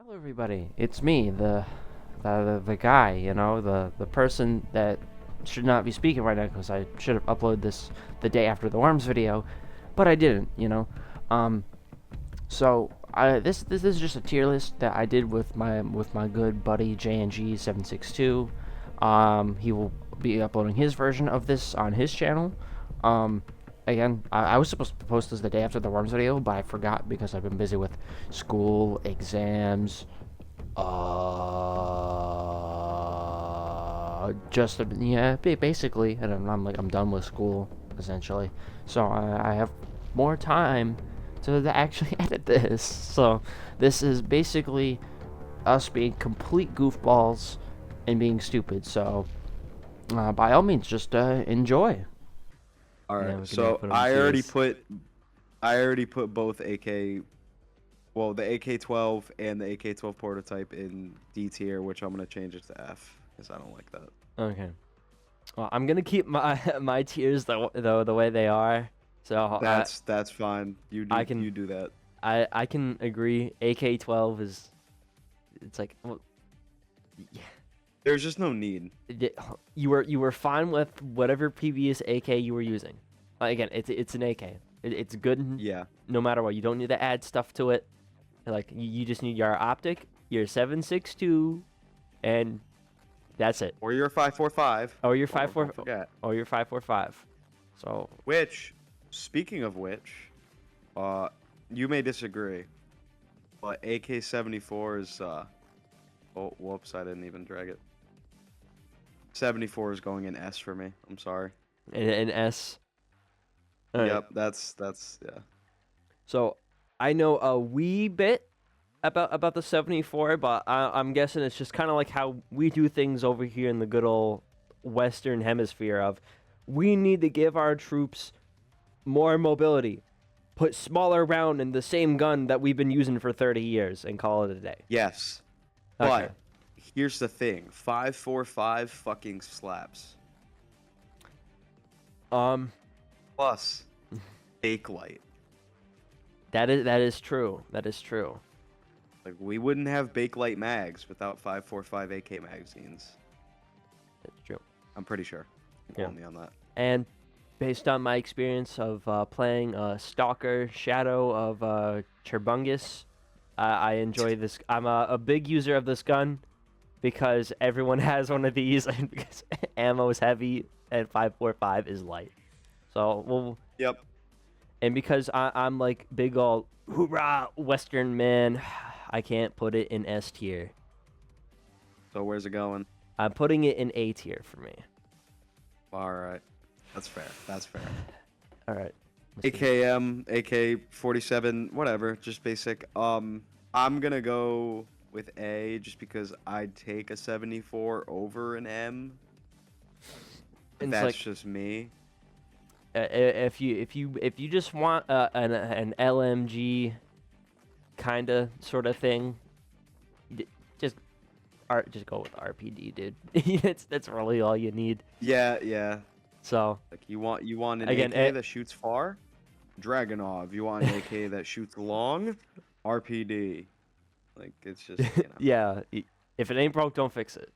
Hello, everybody. It's me, the guy. The person that should not be speaking right now because I should have uploaded this the day after the Worms video, but I didn't. Um. This is just a tier list that I did with my good buddy JNG762. He will be uploading his version of this on his channel. Um. Again, I was supposed to post this the day after the Worms video, but I forgot because I've been busy with school, exams, basically, and I'm done with school essentially, so I have more time to actually edit this. So this is basically us being complete goofballs and being stupid. So by all means, just enjoy. All And right, then we can so put on I already tiers. put both the AK-12 and the AK-12 prototype in D tier, which I'm gonna change it to F because I don't like that. Okay. Well, I'm gonna keep my my tiers the way they are. So That's fine. I can You do that. I can agree. AK-12 is it's like well, yeah, There's just no need. you were fine with whatever previous AK you were using. Again, it's an AK. It's good Yeah. no matter what. You don't need to add stuff to it. Like you just need your optic, your 7.62, and that's it. Or your 5.45. Or your Don't forget. 5.45. So Which, speaking of which, uh, you may disagree, but AK-74 is oh, whoops! I didn't even drag it. 74 is going in S for me. I'm sorry. an S. All right. Yep, that's yeah. So I know a wee bit about the 74, but I'm guessing it's just kind of like how we do things over here in the good old Western Hemisphere. Of we need to give our troops more mobility, put smaller round in the same gun that we've been using for 30 years, and call it a day. Yes, Okay. but here's the thing: 5.45 fucking slaps. Um, Plus, Bakelite. that is true. That is true. Like we wouldn't have Bakelite mags without 5.45 AK magazines. That's true. I'm pretty sure. Yeah. Quote me on that. And based on my experience of playing Stalker Shadow of Cherbungus, I enjoy this. I'm a big user of this gun because everyone has one of these, and because ammo is heavy and 5.45 is light. So, well, Yep. and because I'm like big old hoorah Western man, I can't put it in S tier. So where's it going? I'm putting it in A tier for me. All right. That's fair. That's fair. All right. AKM, AK-47, whatever, just basic. I'm gonna go with A just because I'd take a 74 over an M. And it's That's like, just me. if you just want an LMG kind of sort of thing, just just go with RPD, dude. That's really all you need. Yeah, yeah. So Like you want an again, AK that shoots far? Dragonov. You want an AK that shoots long? RPD. Like it's just, yeah, if it ain't broke, don't fix it.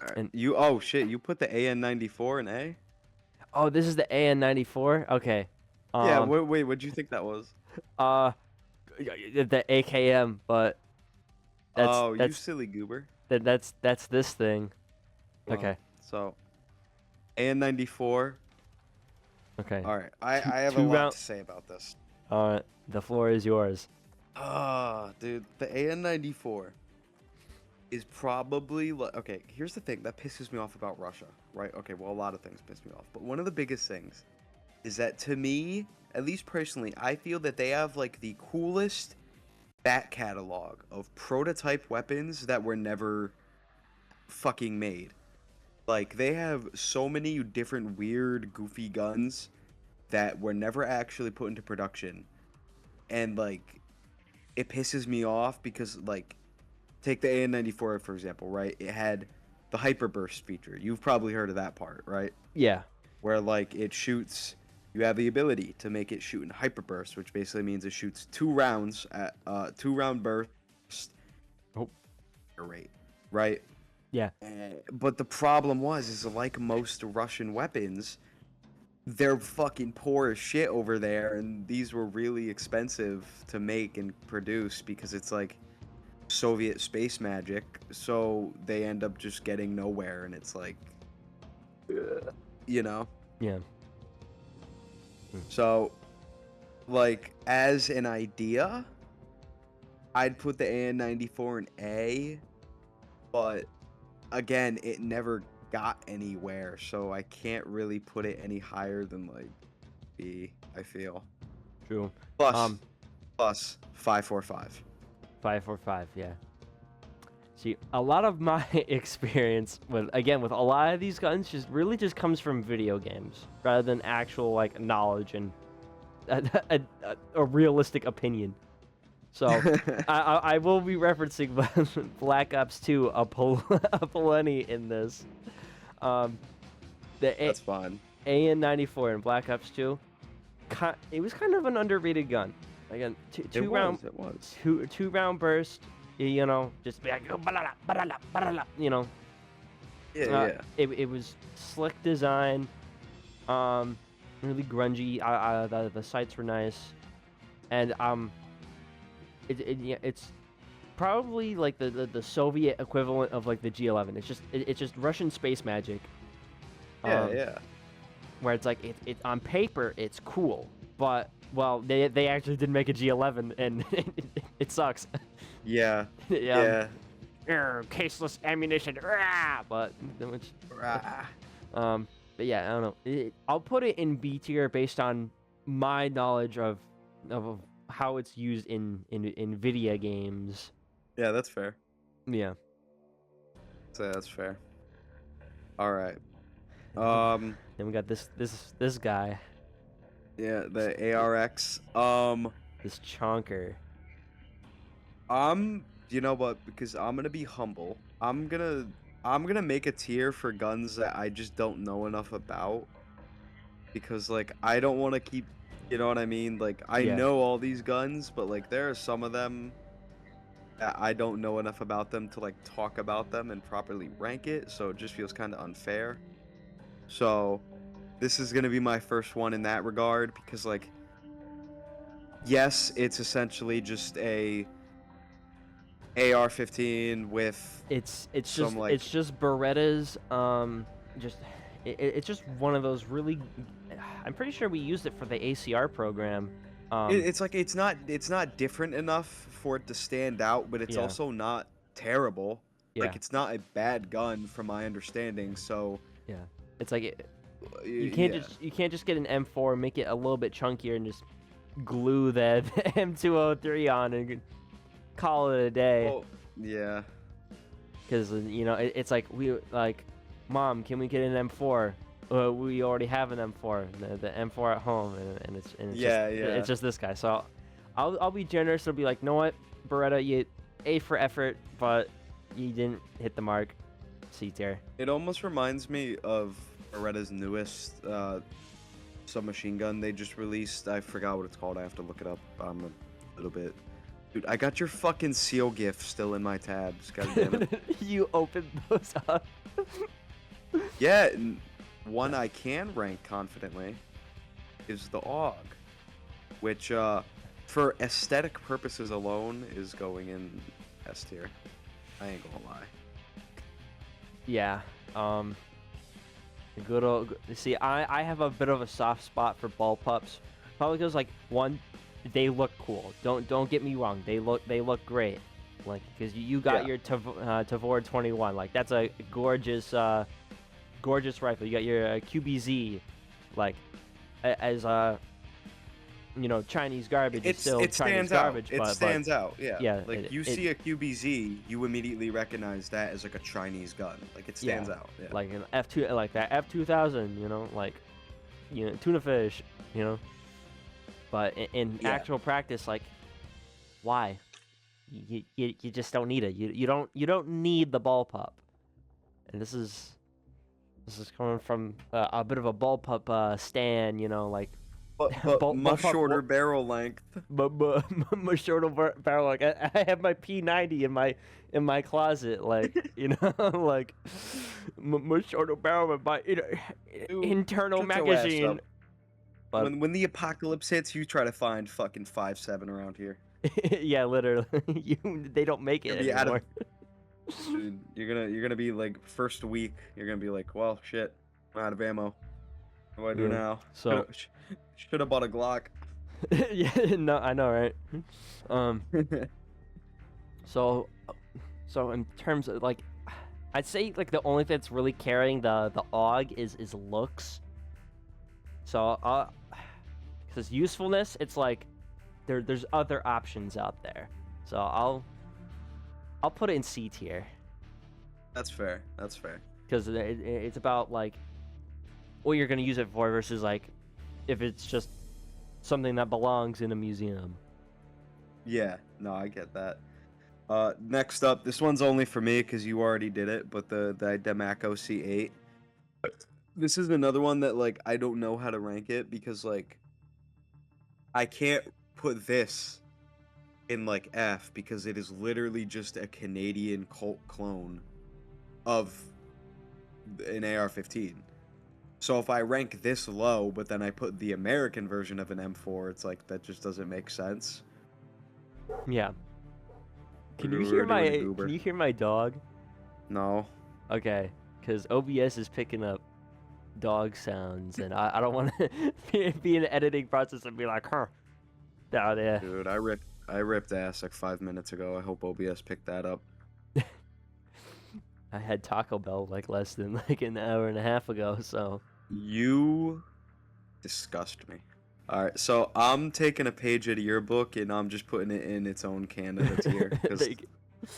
All right. And Oh shit, you put the AN-94 in A? oh, this is the AN-94. Okay. Yeah, wait, what'd you think that was? Uh, the AKM, but Oh, you that's silly goober. that's this thing. Well, Okay. so AN-94. Okay. All right, I have a Two lot round. to say about this. The floor is yours. Dude, the AN-94 is probably okay. Here's the thing that pisses me off about Russia, right? Okay, well, a lot of things piss me off, but one of the biggest things is that to me, at least personally, I feel that they have like the coolest back catalog of prototype weapons that were never fucking made. Like they have so many different weird, goofy guns that were never actually put into production, and like it pisses me off because like take the AN-94 for example, right? It had the hyperburst feature. You've probably heard of that part, right? Yeah. Where like it shoots, you have the ability to make it shoot in hyperburst, which basically means it shoots 2 rounds at 2 round burst rate, right? Yeah. But the problem is like most Russian weapons, they're fucking poor as shit over there, and these were really expensive to make and produce because it's like Soviet space magic, so they end up just getting nowhere, and it's like, you know? Yeah. So, like, as an idea, I'd put the AN-94 in A, but again, it never got anywhere, so I can't really put it any higher than like B, I feel. True. Plus 545. 545, yeah. See, a lot of my experience with a lot of these guns just comes from video games rather than actual like knowledge and a realistic opinion. So I will be referencing Black Ops 2 plenty in this. That's fine. AN-94 in Black Ops 2, it was kind of an underrated gun. Again, two round burst. You know, just be like, you know. Yeah. It was slick design, really grungy. The sights were nice, and it's probably like the Soviet equivalent of like the G11. It's just Russian space magic. Yeah. Where it's like it on paper it's cool, but well they actually did make a G11 and it sucks. Yeah. Caseless ammunition, but but yeah, I don't know. I'll put it in B tier based on my knowledge of how it's used in video games. Yeah, that's fair. Yeah. So that's fair. All right. Then we got this guy. Yeah, the ARX. This chonker. You know what? Because I'm gonna be humble. I'm gonna make a tier for guns that I just don't know enough about. Because like I don't want to keep, you know what I mean? Like I know all these guns, but like there are some of them that I don't know enough about them to like talk about them and properly rank it. So it just feels kind of unfair. So this is gonna be my first one in that regard because like, yes, it's essentially just a AR-15 with it's some, just like, it's just Berettas. It's just one of those really. I'm pretty sure we used it for the ACR program. It's like it's not different enough for it to stand out, but it's also not terrible. Yeah. Like it's not a bad gun from my understanding. So yeah, it's like you can't just get an M4, make it a little bit chunkier, and just glue the M203 on and call it a day. Well, yeah. Because you know it's like Mom, can we get an M4? We already have an M4, the M4 at home, and it's just this guy. So I'll be generous. I'll be like, know what, Beretta, you A for effort, but you didn't hit the mark. C tier. It almost reminds me of Beretta's newest submachine gun they just released. I forgot what it's called. I have to look it up. A little bit. Dude, I got your fucking seal GIF still in my tabs. God damn it. You opened those up. Yeah, one I can rank confidently is the AUG, which for aesthetic purposes alone is going in S tier. I ain't gonna lie. Yeah. Good old. See, I have a bit of a soft spot for bullpups. Probably because like one, they look cool. Don't get me wrong. They look great. Like because you got your Tavor 21. Like that's a gorgeous gorgeous rifle. You got your QBZ, like as you know, Chinese garbage. It's still Chinese garbage. It stands out. Yeah. Yeah. Like you see a QBZ, you immediately recognize that as like a Chinese gun. Like it stands out. Yeah. Like an F2, like that F2000. You know, like tuna fish. You know. But in actual practice, like, why? You just don't need it. You don't need the bullpup. And this is coming from a bit of a bullpup stan, you know, like but much shorter barrel length. but much shorter barrel. Like I have my P90 in my closet, like you know, like much shorter barrel with my Dude, internal shut your ass magazine. up. But When the apocalypse hits, you try to find fucking 5.7 around here. yeah, literally, they don't make it You'll be out anymore. of, dude, you're gonna be like first week. You're gonna be like, well, shit, I'm out of ammo. What do I do Yeah, now? so Should have bought a Glock. yeah, no, I know, right? Um, so in terms of like, I'd say like the only thing that's really carrying the AUG is looks. So because usefulness, it's like there's other options out there. So I'll put it in C tier That's fair. That's fair. because it's about like what you're gonna use it for versus like if it's just something that belongs in a museum. Yeah, no, I get that. Next up, this one's only for me because you already did it, but the Demaco C8. This is another one that like I don't know how to rank it because like I can't put this in like F because it is literally just a Canadian Colt clone of an AR-15. So if I rank this low, but then I put the American version of an M4, it's like that just doesn't make sense. Yeah. Can you Goober. hear my dog? No. Okay, because OBS is picking up dog sounds, and I don't want to be in the editing process and be like, huh, down there. Dude, I ripped ass like 5 minutes ago. I hope OBS picked that up. I had Taco Bell like less than like an hour and a half ago, so. You disgust me. All right, so I'm taking a page out of your book and I'm just putting it in its own Canada tier. 'Cause,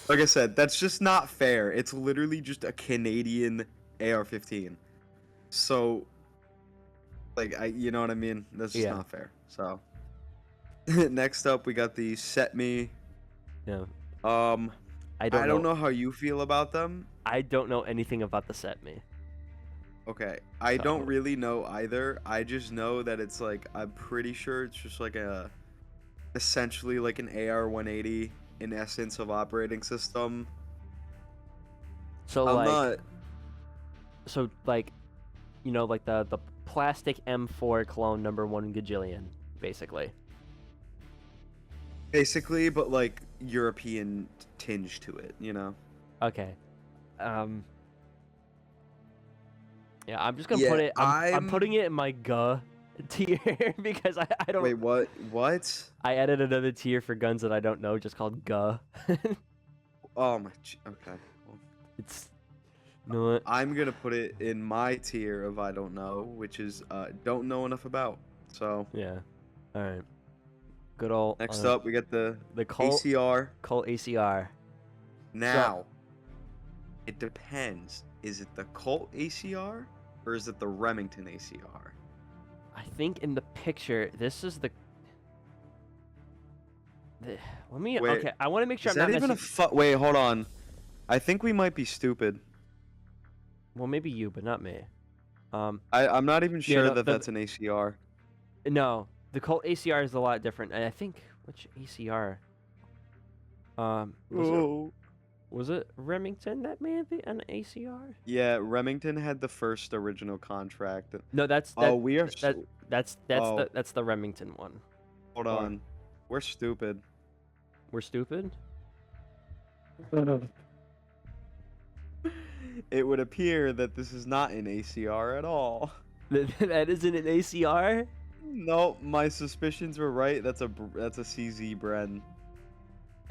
like I said, that's just not fair. It's literally just a Canadian AR-15. So, like, you know what I mean? That's just not fair. So, next up, we got the Set Me. Yeah. I don't know how you feel about them. I don't know anything about the Set Me. Okay, I don't really know either. I just know that it's like, I'm pretty sure it's just like essentially like an AR-180 in essence of operating system. So like, you know, like the plastic M4 clone number 1 gajillion, basically. Basically, but like European tinge to it, you know? Okay. Yeah, I'm just gonna put it. I'm putting it in my guh tier because I don't. Wait, what? What? I added another tier for guns that I don't know, just called guh. Oh my. Okay. Well, it's. You know what? I'm gonna put it in my tier of I don't know, which is don't know enough about. So. Yeah. All right. Good old. Next up, we got the Colt ACR. Colt ACR. Now, it depends. Is it the Colt ACR or is it the Remington ACR? I think in the picture, this is the let me. Wait, okay, I want to make sure is I'm that not even wait, hold on. I think we might be stupid. Well, maybe you, but not me. I'm not even sure no, that's an ACR. No, the Colt ACR is a lot different, and I think which ACR. Was it Remington that made an ACR? Yeah, Remington had the first original contract. No, that's that's the Remington one. Hold on, we're stupid. We're stupid. It would appear that this is not an ACR at all. That isn't an ACR? No, my suspicions were right. That's a CZ Bren.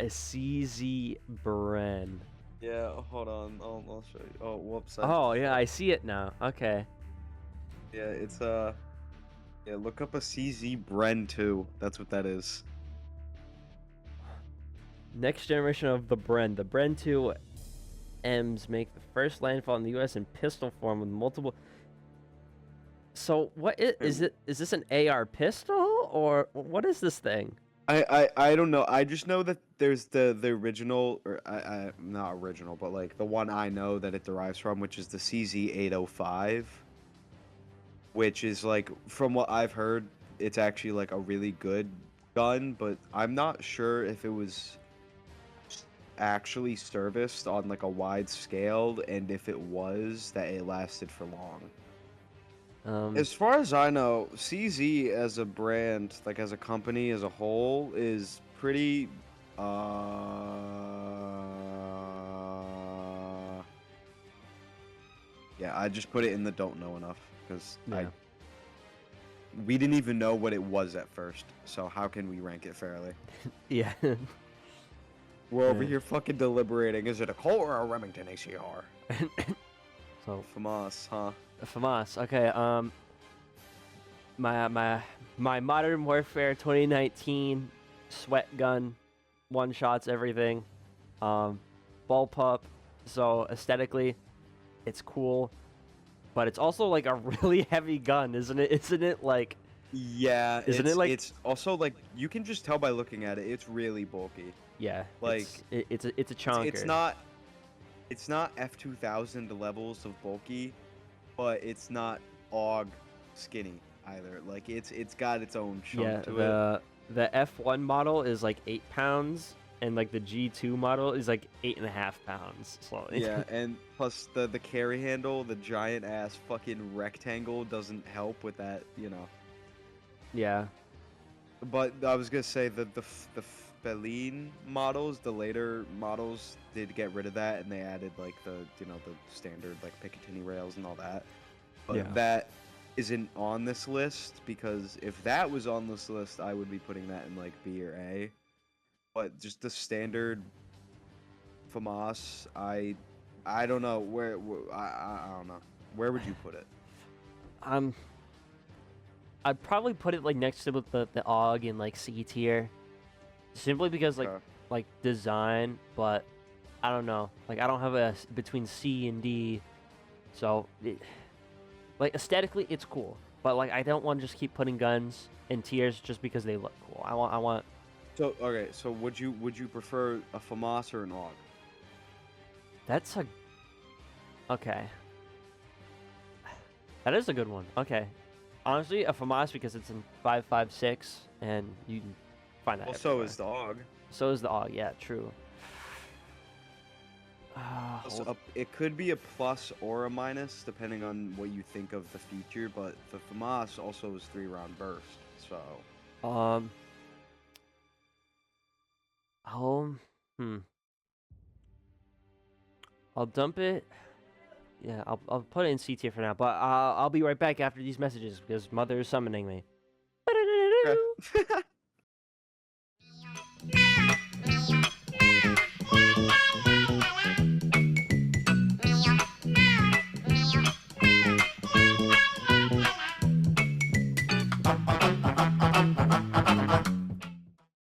A CZ Bren. Yeah, hold on. I'll show you. Oh, whoops. Oh, yeah, I see it now. Okay. Yeah, it's yeah, look up a CZ Bren 2. That's what that is. Next generation of the Bren. The Bren 2 M's make the first landfall in the U.S. in pistol form with multiple. So what is it? Is this an AR pistol or what is this thing? I don't know. I just know that there's the original, or not original, but like the one I know that it derives from, which is the CZ805, which is like, from what I've heard, it's actually like a really good gun, but I'm not sure if it was actually serviced on like a wide scale, and if it was, that it lasted for long. As far as I know, CZ as a brand, like as a company as a whole, is pretty. Yeah, I just put it in the don't know enough because Yeah. we didn't even know what it was at first. So how can we rank it fairly? Yeah. We're over Yeah. here fucking deliberating. Is it a Colt or a Remington ACR? So FAMAS, huh? FAMAS. Okay. My Modern Warfare 2019 sweat gun, one shots everything. Bullpup. So aesthetically, it's cool, but it's also like a really heavy gun, isn't it? Isn't it like? Yeah, Isn't it like? it's also like you can just tell by looking at it. It's really bulky. Yeah. Like It's a chonker. it's not F2000 levels of bulky, but it's not AUG skinny either. Like it's got its own chunk Yeah. to it. The F1 model is like 8 pounds, and like the G2 model is like 8.5 pounds. So Yeah, and plus the carry handle, the giant ass fucking rectangle doesn't help with that, you know. Yeah. But I was gonna say the Feline models, the later models did get rid of that, and they added like the the standard like Picatinny rails and all that. But Yeah. that isn't on this list because if that was on this list, I would be putting that in like B or A. But just the standard FAMAS, I don't know I don't know. Where would you put it? I'd probably put it like next to the AUG in like C tier, simply because Okay. like design, but I don't know. Like I don't have a between C and D, so like aesthetically it's cool, but like I don't want to just keep putting guns in tiers just because they look cool. I want. So okay, so would you prefer a FAMAS or an AUG? That's a okay. That is a good one. Okay. Honestly, a FAMAS because it's in 5.56 and you can find that. Well, so everywhere. is the AUG. So is the AUG. Yeah, true. It could be a plus or a minus depending on what you think of the feature, but the FAMAS also is 3-round burst. So I'll I'll dump it. Yeah, I'll put it in C tier for now, but I'll be right back after these messages because Mother is summoning me. okay.